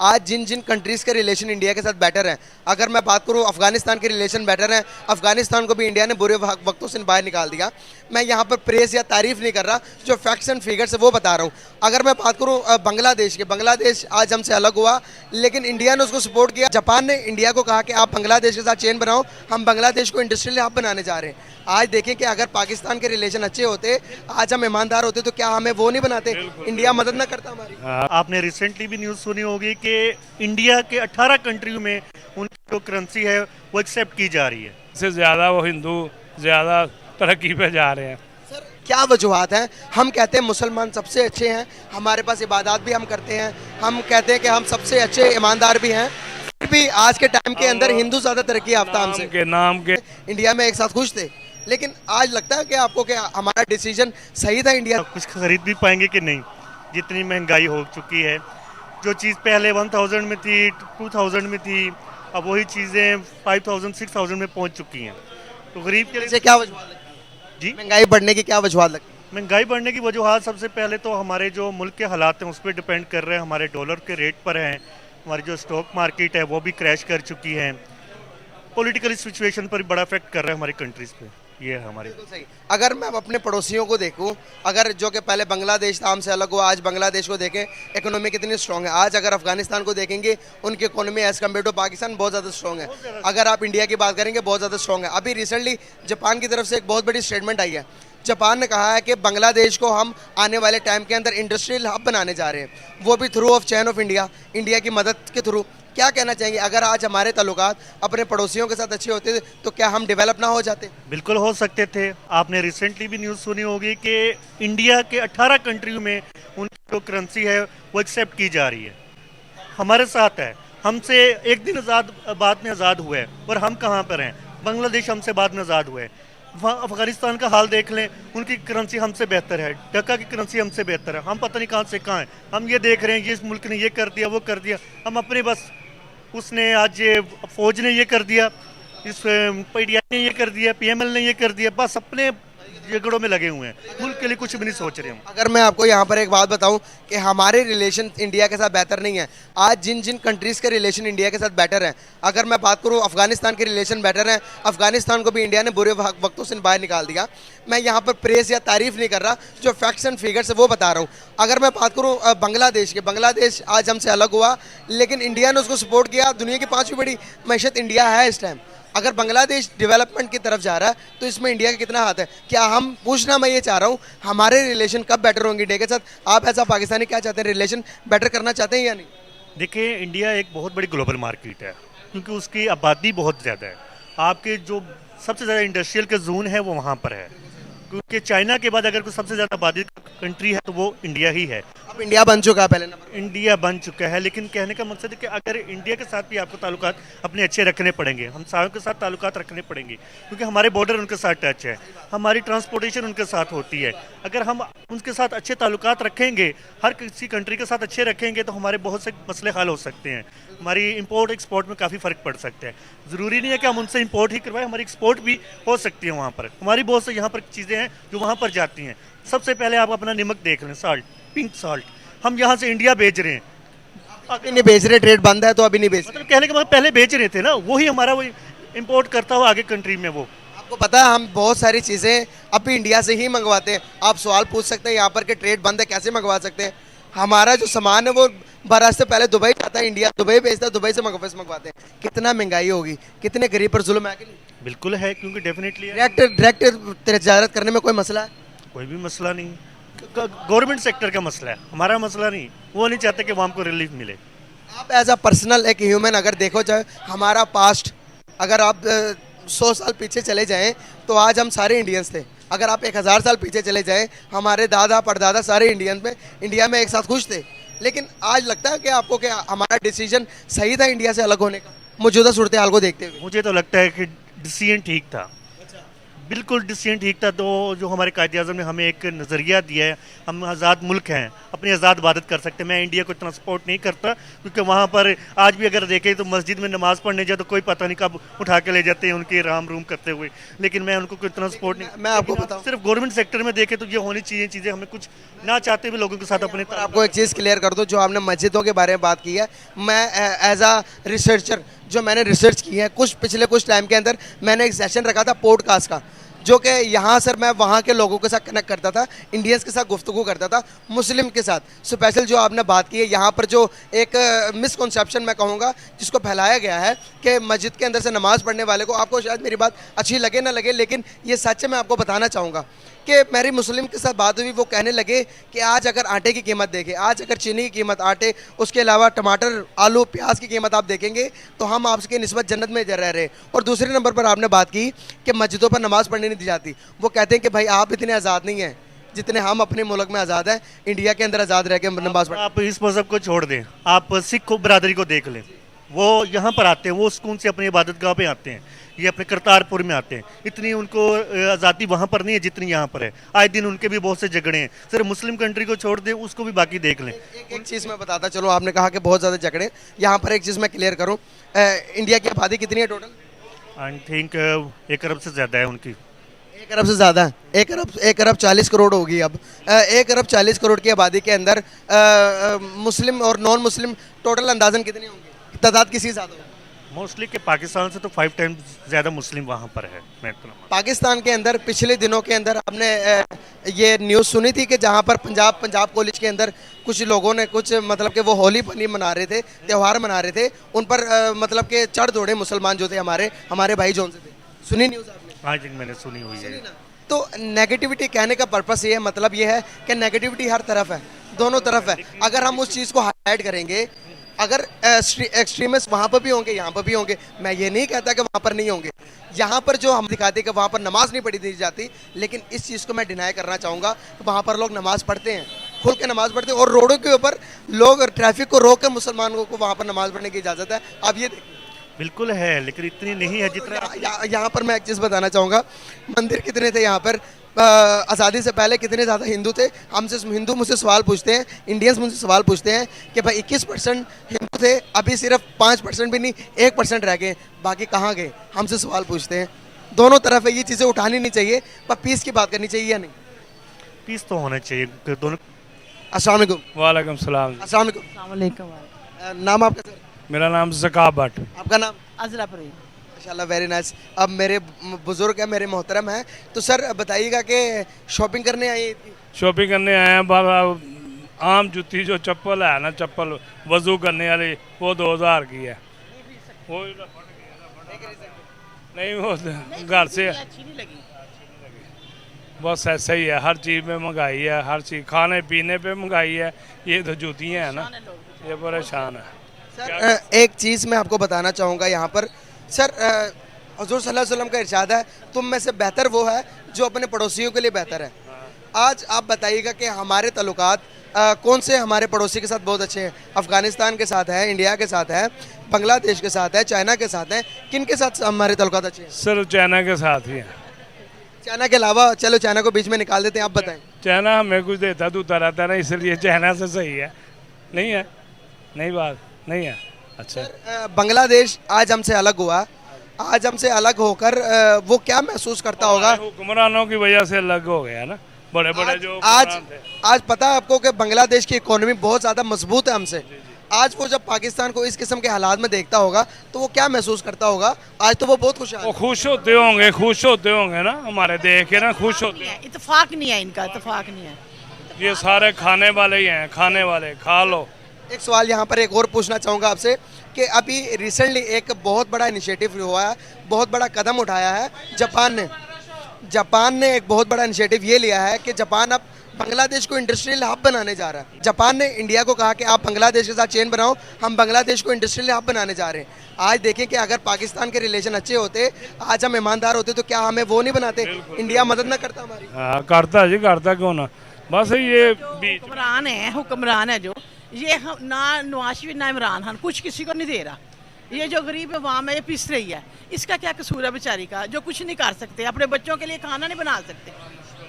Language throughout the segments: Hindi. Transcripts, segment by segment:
आज जिन जिन कंट्रीज के रिलेशन इंडिया के साथ बेटर हैं, अगर मैं बात करूं अफगानिस्तान के रिलेशन बेटर हैं। अफगानिस्तान को भी इंडिया ने बुरे वक्तों से बाहर निकाल दिया। मैं यहां पर प्रेस या तारीफ नहीं कर रहा, जो फैक्ट्स एंड फिगर्स है वो बता रहा हूं। अगर मैं बात करूं बांग्लादेश के, बांग्लादेश आज हमसे अलग हुआ लेकिन इंडिया ने उसको सपोर्ट किया। जापान ने इंडिया को कहा कि आप बांग्लादेश के साथ चेन बनाओ, हम बांग्लादेश को इंडस्ट्रियल हब बनाने जा रहे हैं। आज देखें कि अगर पाकिस्तान के रिलेशन अच्छे होते, आज हम ईमानदार होते, तो क्या हमें वो नहीं बनाते? इंडिया मदद ना करता हमारी। आपने रिसेंटली भी न्यूज़ सुनी होगी कि इंडिया के 18 कंट्री में उनकी जो करेंसी है वो एक्सेप्ट की जा रही है। से ज़्यादा वो हिंदू ज़्यादा तरक्की पे जा रहे हैं। सर क्या वजूहत हैं? हम कहते हैं मुसलमान सबसे अच्छे हैं, हमारे पास इबादत भी हम करते हैं, हम कहते हैं कि हम सबसे अच्छे ईमानदार भी हैं, फिर भी आज के टाइम के अंदर हिंदू ज़्यादा तरक्की याफ्ता हमसे। नाम के इंडिया में एक साथ खुश थे, लेकिन आज लगता है कि आपको कि हमारा डिसीजन सही था इंडिया। कुछ खरीद भी पाएंगे कि नहीं, जितनी महंगाई हो चुकी है। जो चीज़ पहले 1000 में थी, 2000 में थी, अब वही चीज़ें 5000 6000 में पहुंच चुकी हैं। तो गरीब के लिए क्या वजूहत लगती है जी, महंगाई बढ़ने की? क्या वजूहत लगती है? महंगाई बढ़ने की वजूहत सबसे पहले तो हमारे जो मुल्क के हालात हैं उस पर डिपेंड कर रहे हैं। हमारे डॉलर के रेट पर हैं, हमारी जो स्टॉक मार्केट है वो भी क्रैश कर चुकी है। पॉलिटिकल सिचुएशन पर बड़ा इफेक्ट कर रहा है हमारी कंट्रीज़ पे। ये है हमारी। बिल्कुल सही। अगर मैं अपने पड़ोसियों को देखूं, अगर जो कि पहले बांग्लादेश था हमसे अलग हुआ, आज बांग्लादेश को देखें, इकोनॉमी कितनी स्ट्रॉन्ग है। आज अगर अफगानिस्तान को देखेंगे, उनकी economy as compared to Pakistan बहुत ज़्यादा स्ट्रॉन्ग है। अगर आप इंडिया की बात करेंगे, बहुत ज़्यादा स्ट्रॉन्ग है। अभी रिसेंटली जापान की तरफ से एक बहुत बड़ी स्टेटमेंट आई है। जापान ने कहा है कि बांग्लादेश को हम आने वाले टाइम के अंदर इंडस्ट्रियल हब बनाने जा रहे हैं, वो भी through of chain of India, India की मदद के थ्रू। क्या कहना चाहेंगे, अगर आज हमारे ताल्लुकात अपने पड़ोसियों के साथ अच्छे होते तो क्या हम डेवलप ना हो जाते? बिल्कुल हो सकते थे। आपने रिसेंटली भी न्यूज़ सुनी होगी कि इंडिया के 18 कंट्री में उनकी जो करेंसी है वो एक्सेप्ट की जा रही है। हमारे साथ है, हमसे एक दिन बाद में आज़ाद हुए हैं, और हम कहाँ पर हैं? बांग्लादेश हमसे बाद में आज़ाद हुए। वहाँ अफगानिस्तान का हाल देख लें, उनकी करेंसी हमसे बेहतर है, ढाका की करेंसी हमसे बेहतर है। हम पता नहीं कहाँ से कहाँ हैं। हम ये देख रहे हैं, ये इस मुल्क ने ये कर दिया, वो कर दिया। हम अपने बस उसने आज ये फौज ने ये कर दिया, इस पीडीआई ने ये कर दिया, पीएमएल ने ये कर दिया, बस अपने झगड़ों में लगे हुए हैं, मुल्क के लिए कुछ भी नहीं सोच रहे हम। अगर मैं आपको यहाँ पर एक बात बताऊं कि हमारे रिलेशन इंडिया के साथ बेहतर नहीं है। आज जिन जिन कंट्रीज़ के रिलेशन इंडिया के साथ बेटर हैं, अगर मैं बात करूं अफगानिस्तान के रिलेशन बेटर हैं। अफगानिस्तान को भी इंडिया ने बुरे वक्तों से बाहर निकाल दिया। मैं यहाँ पर प्रेस या तारीफ नहीं कर रहा, जो फैक्ट्स एंड फिगर्स है वो बता रहा हूँ। अगर मैं बात करूँ बांग्लादेश के, बांग्लादेश आज हमसे अलग हुआ लेकिन इंडिया ने उसको सपोर्ट किया। दुनिया की 5वीं बड़ी मैशत इंडिया है इस टाइम। अगर बांग्लादेश डेवलपमेंट की तरफ जा रहा है तो इसमें इंडिया का कितना हाथ है? क्या हम पूछना, मैं ये चाह रहा हूँ, हमारे रिलेशन कब बेटर होंगे इंडिया के साथ? आप ऐसा पाकिस्तानी क्या चाहते हैं, रिलेशन बेटर करना चाहते हैं या नहीं? देखिए, इंडिया एक बहुत बड़ी ग्लोबल मार्केट है, क्योंकि उसकी आबादी बहुत ज़्यादा है। आपके जो सबसे ज़्यादा इंडस्ट्रियल के जोन है वो वहाँ पर है, क्योंकि चाइना के बाद अगर कोई सबसे ज़्यादा आबादी कंट्री है तो वो इंडिया ही है। अब इंडिया बन चुका है पहले नंबर। इंडिया बन चुका है, लेकिन कहने का मकसद है कि अगर इंडिया के साथ भी आपको ताल्लुकात अपने अच्छे रखने पड़ेंगे, हम सारों के साथ ताल्लुकात रखने पड़ेंगे, क्योंकि हमारे बॉर्डर उनके साथ टच है, हमारी ट्रांसपोर्टेशन उनके साथ होती है। अगर हम उनके साथ अच्छे ताल्लुकात रखेंगे, हर किसी कंट्री के साथ अच्छे रखेंगे, तो हमारे बहुत से मसले हल हो सकते हैं। हमारी इंपोर्ट एक्सपोर्ट में काफ़ी फ़र्क पड़ सकता है। ज़रूरी नहीं है कि हम उनसे इंपोर्ट ही करवाएं, हमारी एक्सपोर्ट भी हो सकती है वहाँ पर। हमारी बहुत से यहाँ पर चीज़ें हैं जो वहाँ पर जाती हैं। सबसे पहले आप अपना नमक देख लें, साल्ट, पिंक साल्ट, हम यहाँ से इंडिया भेज रहे हैं। अभी नहीं बेच रहे, ट्रेड बंद है तो अभी नहीं बेच रहे। मतलब कहने का मतलब पहले बेच रहे थे ना, वही हमारा वो इंपोर्ट करता हुआ आगे कंट्री में वो। आपको पता है हम बहुत सारी चीज़ें अभी इंडिया से ही मंगवाते हैं। आप सवाल पूछ सकते हैं यहाँ पर कि ट्रेड बंद है, कैसे मंगवा सकते हैं? हमारा जो सामान है वो बारात से पहले दुबई जाता है, इंडिया दुबई भेजता है, दुबई से वापस मंगवाते हैं। कितना महंगाई होगी, कितने गरीब पर जुल्म है कि नहीं? बिल्कुल है, क्योंकि डेफिनेटली डायरेक्ट तजारत करने में कोई मसला है? कोई भी मसला नहीं, गवर्नमेंट सेक्टर का मसला है, हमारा मसला नहीं। वो नहीं चाहते कि वहाँ हमको रिलीफ मिले। आप एज अ पर्सनल एक ह्यूमन अगर देखो जाए हमारा पास्ट, अगर आप 100 साल पीछे चले जाएं तो आज हम सारे इंडियंस थे। अगर आप 1000 साल पीछे चले जाएं, हमारे दादा परदादा सारे इंडिया में एक साथ खुश थे। लेकिन आज लगता है कि आपको कि हमारा डिसीजन सही था इंडिया से अलग होने का, मौजूदा सूरत हाल को देखते हुए? मुझे तो लगता है कि डिसीजन ठीक था। बिल्कुल डिसीजन ठीक था। तो जो हमारे कायदे आज़म ने हमें एक नज़रिया दिया है, हम आज़ाद मुल्क हैं, अपनी आज़ाद इबादत कर सकते हैं। मैं इंडिया को इतना सपोर्ट नहीं करता, क्योंकि वहाँ पर आज भी अगर देखें तो मस्जिद में नमाज़ पढ़ने जाए तो कोई पता नहीं कब उठा के ले जाते हैं उनके राम रूम करते हुए। लेकिन मैं उनको कोई इतना सपोर्ट नहीं। मैं आपको लेकिन बताऊं, सिर्फ गवर्नमेंट सेक्टर में देखें तो ये होनी चाहिए चीज़ें, हमें कुछ ना चाहते हुए लोगों के साथ अपने पर आपको एक चीज़ क्लियर कर दूं, जो आपने मस्जिदों के बारे में बात की है, मैं एज अ रिसर्चर जो मैंने रिसर्च की है पिछले कुछ टाइम के अंदर, मैंने एक सेशन रखा था पॉडकास्ट का, जो कि यहाँ सर मैं वहाँ के लोगों के साथ कनेक्ट करता था, इंडियंस के साथ गुफ्तगू करता था, मुस्लिम के साथ। स्पेशल जो आपने बात की है, यहाँ पर जो एक मिसकॉन्सेप्शन मैं कहूँगा जिसको फैलाया गया है कि मस्जिद के अंदर से नमाज़ पढ़ने वाले को, आपको शायद मेरी बात अच्छी लगे ना लगे, लेकिन ये सच है, मैं आपको बताना चाहूँगा कि मेरी मुस्लिम के साथ बात हुई, वो कहने लगे कि आज अगर आटे की कीमत देखें, आज अगर चीनी की कीमत, आटे, उसके अलावा टमाटर, आलू, प्याज की कीमत आप देखेंगे तो हम आपके निस्बत जन्नत में रह रहे हैं। और दूसरे नंबर पर आपने बात की कि मस्जिदों पर नमाज़ पढ़ने नहीं दी जाती। वो कहते हैं कि भाई आप इतने आज़ाद नहीं हैं जितने हम अपने मुल्क में आज़ाद हैं, इंडिया के अंदर आज़ाद रह के नमाज़ पढ़। आप इस मज़हब को छोड़ दें, आप सिख बरादरी को देख लें, वो यहाँ पर आते हैं, वो सुकून से अपनी इबादत गाह पे आते हैं, ये अपने करतारपुर में आते हैं। इतनी उनको आज़ादी वहाँ पर नहीं है जितनी यहाँ पर है। आए दिन उनके भी बहुत से झगड़े हैं। सिर्फ मुस्लिम कंट्री को छोड़ दें, उसको भी बाकी देख लें। एक चीज़ मैं बताता चलो, आपने कहा कि बहुत ज़्यादा झगड़े, यहाँ पर एक चीज़ मैं क्लियर करूँ, इंडिया की आबादी कितनी है टोटल? आई थिंक 1 अरब से ज़्यादा है उनकी। 1 अरब से ज़्यादा है, 1 अरब 40 करोड़ होगी अब। 1 अरब 40 करोड़ की आबादी के अंदर मुस्लिम और नॉन मुस्लिम टोटल अंदाजन कितने होंगे, तादाद किसी ज़्यादा होगी? मोस्टली के पाकिस्तान से तो 5 टाइम्स ज़्यादा मुस्लिम वहाँ पर है। मैं इतना पाकिस्तान के अंदर पिछले दिनों के अंदर आपने ये न्यूज़ सुनी थी कि जहाँ पर पंजाब कॉलेज के अंदर कुछ लोगों ने कुछ मतलब कि वो होली पनी मना रहे थे, त्यौहार मना रहे थे, उन पर मतलब कि चढ़ दौड़े मुसलमान जो थे हमारे भाई जौन से थे। सुनी न्यूज़ आपने? हाँ जी, मैंने सुनी हुई है। तो नेगेटिविटी कहने का पर्पस ये है, मतलब ये है कि नेगेटिविटी हर तरफ है, दोनों तरफ है। अगर हम उस चीज़ को हाईलाइट करेंगे, अगर एक्सट्रीमिस्ट वहाँ पर भी होंगे, यहाँ पर भी होंगे, मैं ये नहीं कहता कि वहाँ पर नहीं होंगे। यहाँ पर जो हम दिखाते हैं कि वहाँ पर नमाज नहीं पढ़ी दी जाती, लेकिन इस चीज़ को मैं डिनाई करना चाहूँगा कि वहाँ पर लोग नमाज पढ़ते हैं, खुल के नमाज पढ़ते हैं, और रोडों के ऊपर लोग ट्रैफिक को रोक कर मुसलमानों को वहाँ पर नमाज पढ़ने की इजाज़त है। आप ये बिल्कुल है, लेकिन इतनी नहीं है जितना। यहाँ पर मैं एक चीज़ बताना चाहूँगा, मंदिर कितने थे यहाँ पर आज़ादी से पहले, कितने ज़्यादा हिंदू थे। हिंदू मुझसे सवाल पूछते हैं, इंडियंस मुझसे सवाल पूछते हैं कि भाई 21% हिंदू थे, अभी सिर्फ 5% भी नहीं 1% रह गए, बाकी कहाँ गए, हमसे सवाल पूछते हैं। दोनों तरफ है, ये चीज़ें उठानी नहीं चाहिए, पर पीस की बात करनी चाहिए या नहीं? पीस तो होना चाहिए दोनों। अस्सलाम वालेकुम। वालेकुम सलाम। अस्सलाम वालेकुम। नाम आपका सर? मेरा नाम ज़काब भट्ट। आपका नाम? अजरा परवीन। माशाल्लाह, वेरी नाइस। अब मेरे बुजुर्ग हैं, मेरे मोहतरम हैं, तो सर बताइएगा कि शॉपिंग करने आई थी? शॉपिंग करने आए हैं, बस आम जूती जो चप्पल है ना, चप्पल वजू करने वाली, वो 2000 की है। वो नहीं, वो घर से अच्छी नहीं लगी। बस ऐसा ही है, हर चीज़ में महंगाई है, हर चीज़ खाने पीने पे महंगाई है। ये तो जूतियाँ हैं ना, ये परेशान है। सर एक चीज़ मैं आपको बताना चाहूँगा यहाँ पर, सर हुज़ूर सल्लल्लाहु अलैहि वसल्लम का इरशाद है, तुम में से बेहतर वो है जो अपने पड़ोसियों के लिए बेहतर है। आज आप बताइएगा कि हमारे ताल्लुकात कौन से हमारे पड़ोसी के साथ बहुत अच्छे हैं? अफ़गानिस्तान के साथ है, इंडिया के साथ है, बांग्लादेश के साथ है, चाइना के साथ है, किन के साथ हमारे ताल्लुकात अच्छे हैं? सर चाइना के साथ ही है। चाइना के अलावा, चलो चाइना को बीच में निकाल देते हैं, आप बताएं। चाइना हमें कुछ देता दूता रहता है ना, इसलिए चाइना से सही है। नहीं है, नहीं बात नहीं है। अच्छा, बांग्लादेश आज हमसे अलग हुआ, आज हमसे अलग होकर वो क्या महसूस करता होगा? हुक्मरानों की वजह से अलग हो गया ना, बड़े बड़े जो आज पता है आपको कि बांग्लादेश की इकोनॉमी बहुत ज़्यादा मजबूत है हमसे। आज वो जब पाकिस्तान को इस किस्म के हालात में देखता होगा तो वो क्या महसूस करता होगा? आज तो वो बहुत खुश है। वो खुश होते होंगे ना, हमारे देख के ना खुश होते हैं। इत्तेफाक नहीं है इनका, इत्तेफाक नहीं है। ये सारे खाने वाले ही हैं, खाने वाले, खा लो। एक सवाल यहाँ पर एक और पूछना चाहूँगा आपसे कि अभी रिसेंटली एक बहुत बड़ा इनिशिएटिव हुआ है, बहुत बड़ा कदम उठाया है जापान ने एक बहुत बड़ा इनिशिएटिव ये लिया है कि जापान अब बांग्लादेश को इंडस्ट्रियल हब बनाने जा रहा है। जापान ने इंडिया को कहा कि आप बांग्लादेश के साथ चेन बनाओ, हम बांग्लादेश को इंडस्ट्रियल हब बनाने जा रहे हैं। आज देखें कि अगर पाकिस्तान के रिलेशन अच्छे होते, आज हम ईमानदार होते, तो क्या हमें वो नहीं बनाते? इंडिया मदद ना करता हमारी? हाँ, करता जी, करता क्यों ना। बस ये बीच हुक्मरान है जो ये ना नवाज शरीफ ना इमरान खान कुछ किसी को नहीं दे रहा। ये जो गरीब अवाम है ये पिस रही है, इसका क्या कसूर है बेचारी का, जो कुछ नहीं कर सकते, अपने बच्चों के लिए खाना नहीं बना सकते।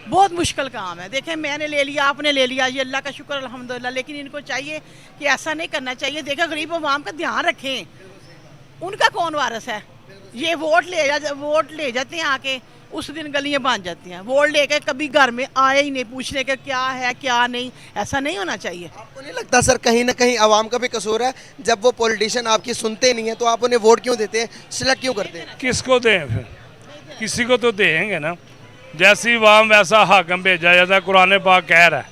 बहुत मुश्किल काम है। देखें मैंने ले लिया, आपने ले लिया, ये अल्लाह का शुक्र अल्हम्दुलिल्लाह, लेकिन इनको चाहिए कि ऐसा नहीं करना चाहिए। देखें गरीब अवाम का ध्यान रखें, उनका कौन वारस है? ये वोट ले जाते हैं आके, उस दिन गलियां बांध जाती हैं, वोट लेके कभी घर में आए ही नहीं पूछने के क्या है क्या नहीं। ऐसा नहीं होना चाहिए। आपको नहीं लगता सर कहीं ना कहीं आवाम का भी कसूर है? जब वो पॉलिटिशियन आपकी सुनते नहीं है तो आप उन्हें वोट क्यों देते हैं, सिलेक्ट क्यों करते हैं? किसको दें फिर? किसी को तो देंगे ना। जैसी वाम वैसा हाकम भेजा जाता है, कुरान पाक कह रहा है।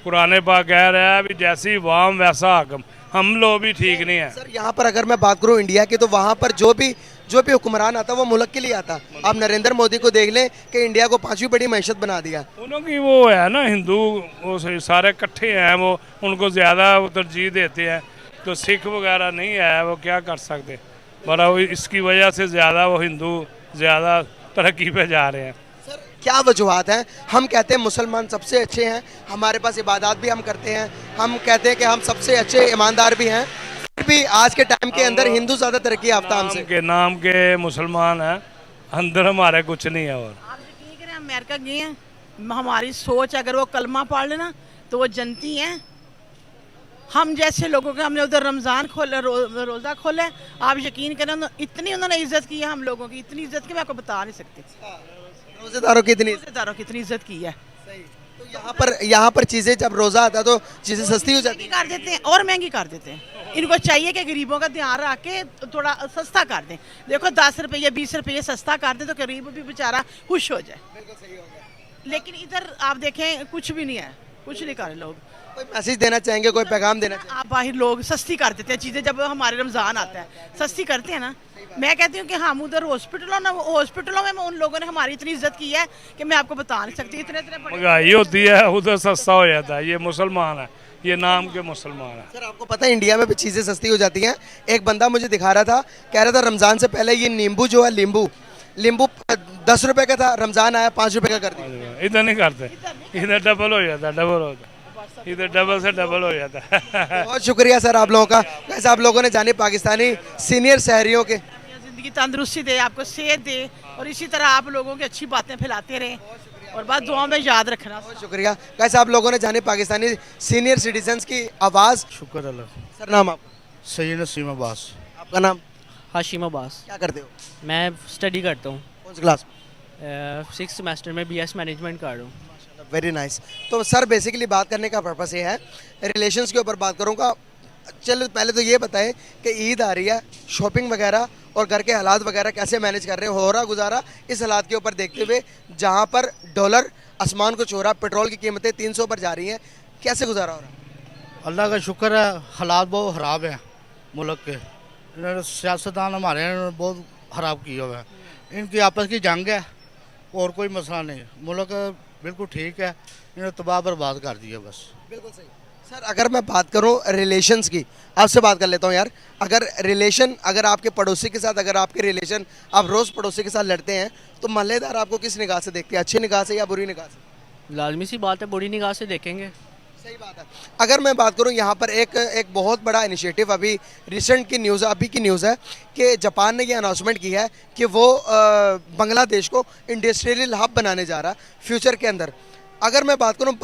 कुरान पाक कह रहा है भी जैसी वाम वैसा हाकम। हम लोग भी ठीक नहीं है सर यहाँ पर अगर मैं बात करूँ इंडिया की, तो वहाँ पर जो भी हुक्मरान आता वो मुल्क के लिए आता। आप नरेंद्र मोदी को देख लें कि इंडिया को 5वीं बड़ी मैशत बना दिया। उनकी वो है ना हिंदू, वो सारे इकट्ठे हैं, वो उनको ज़्यादा वो तरजीह देते हैं। तो सिख वगैरह नहीं है, वो क्या कर सकते। बड़ा वो इसकी वजह से ज़्यादा वो हिंदू ज़्यादा तरक्की पे जा रहे हैं। सर क्या वजूहत हैं? हम कहते हैं मुसलमान सबसे अच्छे हैं, हमारे पास इबादत भी हम करते हैं, हम कहते हैं कि हम सबसे अच्छे ईमानदार भी हैं, फिर भी आज के टाइम के अंदर हिंदू ज़्यादा तरक्की याफ्ता हमसे। नाम के मुसलमान हैं, अंदर हमारे कुछ नहीं है। और आप यकीन करें अमेरिका गए हैं, हमारी सोच अगर वो कलमा पढ़ लेना तो वो जनती हैं। हम जैसे लोगों के, हमने उधर रमज़ान खोले, रोज़ा खोले, आप यकीन करें इतनी उन्होंने इज्जत की है हम लोगों की, इतनी इज्जत की मैं आपको बता नहीं सकती। रोजेदारों की इतनी इज्जत की है। तो यहाँ पर चीज़ें जब रोज़ा आता है तो चीज़ें सस्ती हो जाती कर देते हैं और महंगी कर देते हैं। इनको चाहिए कि गरीबों का ध्यान रख के थोड़ा सस्ता कर दें। देखो 10 रुपये 20 रुपये सस्ता कर दें तो गरीब भी बेचारा खुश हो जाए। लेकिन इधर आप देखें कुछ भी नहीं है, कुछ नहीं कर रहे लोग। कोई मैसेज देना चाहेंगे, कोई पैगाम देना चाहेंगे? आप बाहर लोग सस्ती कर देते हैं चीज़ें, जब हमारे रमज़ान आता है सस्ती करते हैं ना। मैं कहती हूँ कि हम उधर हॉस्पिटलों में उन लोगों ने हमारी इतनी इज्जत की है कि मैं आपको बता नहीं सकती। इतने महंगाई होती है, उधर सस्ता हो जाता है। ये मुसलमान है, ये नाम के मुसलमान है। सर आपको पता है इंडिया में भी चीज़ें सस्ती हो जाती हैं। एक बंदा मुझे दिखा रहा था, कह रहा था रमज़ान से पहले ये नींबू जो है, नींबू 10 रुपए का था, रमज़ान आया 5 रुपए का कर दिया। इधर नहीं करते, इधर डबल हो जाता है, इधर डबल से डबल हो जाता है। बहुत शुक्रिया सर आप लोगों का। वैसे आप लोगों ने जाने पाकिस्तानी सीनियर शहरियों के, ज़िंदगी तंदुरुस्ती दे, आपको सेहत दे, और इसी तरह आप लोगों की अच्छी बातें फैलाते रहें और बात दुआ में याद रखना। बहुत शुक्रिया। वैसे आप लोगों ने जाने पाकिस्तानी सीनियर सिटीजन्स की आवाज़। शुक्र अल्लाह। सर नाम आप? सैयद नसीम अब्बास। आपका नाम? हाशिम अब्बास। क्या करते हो? मैं स्टडी करता हूँ, कौन सी क्लास? 6th सेमेस्टर में BS मैनेजमेंट कर रहा हूँ। Very nice. तो सर बेसिकली बात करने का पर्पस ये है, रिलेशंस के ऊपर बात करूँगा। चलो पहले तो ये बताएं कि ईद आ रही है, शॉपिंग वगैरह और घर के हालात वगैरह कैसे मैनेज कर रहे हो रहा गुजारा इस हालात के ऊपर देखते हुए, जहाँ पर डॉलर आसमान को छू रहा, पेट्रोल की कीमतें 300 पर जा रही हैं, कैसे गुजारा हो रहा है? अल्लाह का शुक्र है, हालात बहुत ख़राब हैं मुल्क के। इन्होंने सियासतदान हमारे इन्होंने बहुत ख़राब किया हुआ है। इनकी आपस की जंग है और कोई मसला नहीं। मुल्क बिल्कुल ठीक है, इन्होंने तबाह बर्बाद कर दिया बस। बिल्कुल सही। सर अगर मैं बात करूं रिलेशंस की, आपसे बात कर लेता हूं यार। अगर आपके पड़ोसी के साथ, अगर आपके रिलेशन, आप रोज़ पड़ोसी के साथ लड़ते हैं तो महल्लेदार आपको किस निगाह से देखते हैं, अच्छी निगाह से या बुरी निगाह से? लाजमी सी बात है, बुरी निगाह से देखेंगे। सही बात है। अगर मैं बात करूं यहाँ पर एक बहुत बड़ा इनिशिएटिव अभी रिसेंट की न्यूज़, अभी की न्यूज़ है कि जापान ने ये अनाउंसमेंट की है कि वो बांग्लादेश को इंडस्ट्रियल हब बनाने जा रहा है फ्यूचर के अंदर। अगर मैं बात करूं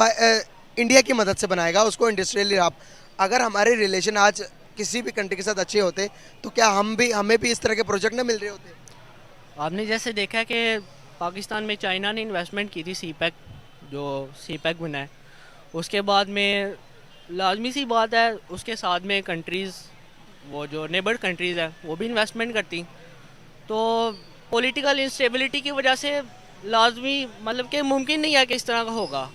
इंडिया की मदद से बनाएगा उसको इंडस्ट्रियल हब। अगर हमारे रिलेशन आज किसी भी कंट्री के साथ अच्छे होते तो क्या हमें भी इस तरह के प्रोजेक्ट ना मिल रहे होते? आपने जैसे देखा कि पाकिस्तान में चाइना ने इन्वेस्टमेंट की थी, CPEC बना है, उसके बाद में लाजमी सी बात है उसके साथ में कंट्रीज़, वो जो नेबर कंट्रीज़ हैं वो भी इन्वेस्टमेंट करती। तो पॉलिटिकल इंस्टेबिलिटी की वजह से लाजमी मतलब कि मुमकिन नहीं है कि इस तरह का होगा।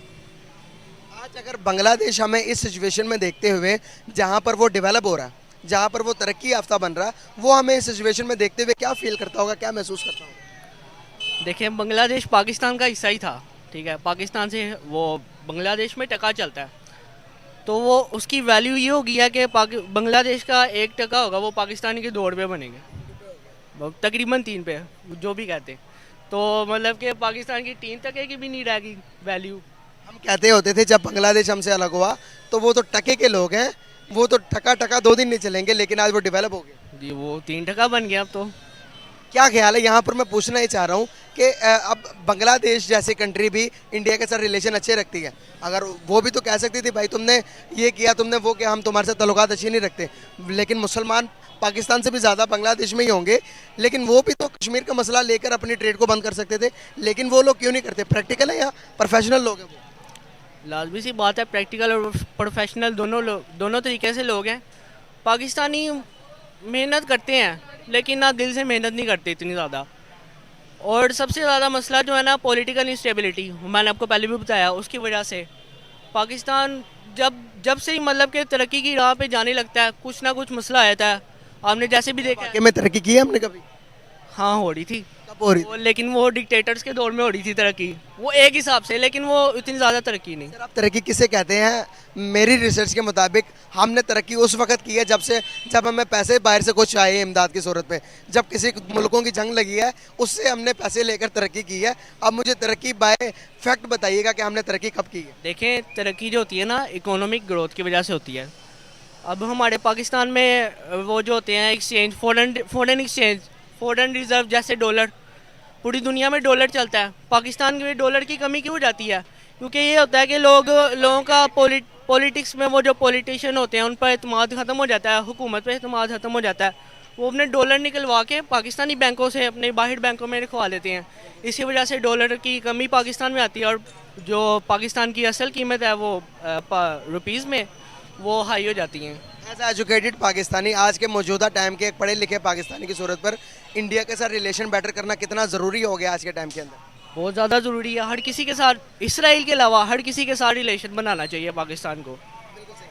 आज अगर बांग्लादेश हमें इस सिचुएशन में देखते हुए, जहाँ पर वो डेवलप हो रहा है, जहाँ पर वो तरक्की याफ्ता बन रहा है, वो हमें इस सिचुएशन में देखते हुए क्या फील करता होगा, क्या महसूस करता होगा? देखिए बांग्लादेश पाकिस्तान का हिस्सा ही था, ठीक है, पाकिस्तान से वो बांग्लादेश में टका चलता है, तो वो उसकी वैल्यू ये होगी है कि बांग्लादेश का 1 टका होगा वो पाकिस्तानी के 2 रुपये बनेंगे, तकरीबन 3 पे जो भी कहते हैं। तो मतलब कि पाकिस्तान की 3 टके की भी नहीं रहेगी वैल्यू। हम कहते होते थे जब बांग्लादेश हमसे अलग हुआ तो वो तो टके के लोग हैं, वो तो टका टका 2 दिन नहीं चलेंगे, लेकिन आज वो डेवलप हो गए। जी वो 3% बन गया अब तो। क्या ख्याल है, यहाँ पर मैं पूछना ही चाह रहा हूँ कि अब बांग्लादेश जैसी कंट्री भी इंडिया के साथ रिलेशन अच्छे रखती है, अगर वो भी तो कह सकती थी भाई तुमने ये किया तुमने वो किया, हम तुम्हारे साथ तल्लुकात अच्छे नहीं रखते। लेकिन मुसलमान पाकिस्तान से भी ज़्यादा बांग्लादेश में ही होंगे, लेकिन वो भी तो कश्मीर का मसला लेकर अपनी ट्रेड को बंद कर सकते थे, लेकिन वो लोग क्यों नहीं करते? प्रैक्टिकल है या प्रोफेशनल लोग हैं वो? लाजमी सी बात है, प्रैक्टिकल और प्रोफेशनल दोनों तरीके से लोग हैं। पाकिस्तानी मेहनत करते हैं लेकिन ना दिल से मेहनत नहीं करते इतनी ज़्यादा। और सबसे ज़्यादा मसला जो है ना पॉलिटिकल इंस्टेबिलिटी, मैंने आपको पहले भी बताया, उसकी वजह से पाकिस्तान जब से ही मतलब कि तरक्की की राह पे जाने लगता है कुछ ना कुछ मसला आ जाता है। आपने जैसे भी देखा है। कि में तरक्की की है हमने कभी? हाँ हो रही थी, कब हो रही थी? लेकिन वो डिक्टेटर्स के दौर में हो रही थी तरक्की, वो एक हिसाब से, लेकिन वो इतनी ज़्यादा तरक्की नहीं। सर आप तरक्की किसे कहते हैं? मेरी रिसर्च के मुताबिक हमने तरक्की उस वक्त की है जब हमें पैसे बाहर से कुछ आए इमदाद की सूरत में, जब किसी मुल्कों की जंग लगी है उससे हमने पैसे लेकर तरक्की की है। अब मुझे तरक्की बाय फैक्ट बताइएगा कि हमने तरक्की कब की है। देखें, तरक्की जो होती है ना इकोनॉमिक ग्रोथ की वजह से होती है। अब हमारे पाकिस्तान में वो जो होते हैं exchange, foreign exchange, foreign reserve, जैसे डॉलर, पूरी दुनिया में डॉलर चलता है, पाकिस्तान में डॉलर की कमी क्यों हो जाती है? क्योंकि ये होता है कि लोगों का पॉलिटिक्स में वो जो पॉलिटिशियन होते हैं उन पर एतमाद ख़त्म हो जाता है, हुकूमत पर एतमाद ख़त्म हो जाता है, वो अपने डॉलर निकलवा के पाकिस्तानी बैंकों से अपने बाहर बैंकों में रखवा लेते हैं। इसी वजह से डॉलर की कमी पाकिस्तान में आती है और जो पाकिस्तान की असल कीमत है वो रुपीज़ में वो हाई हो जाती हैं। एज एजुकेटेड पाकिस्तानी, आज के मौजूदा टाइम के एक पढ़े लिखे पाकिस्तानी की सूरत पर इंडिया के साथ रिलेशन बेटर करना कितना ज़रूरी हो गया आज के टाइम के अंदर? बहुत ज़्यादा ज़रूरी है। हर किसी के साथ, इसराइल के अलावा हर किसी के साथ रिलेशन बनाना चाहिए पाकिस्तान को।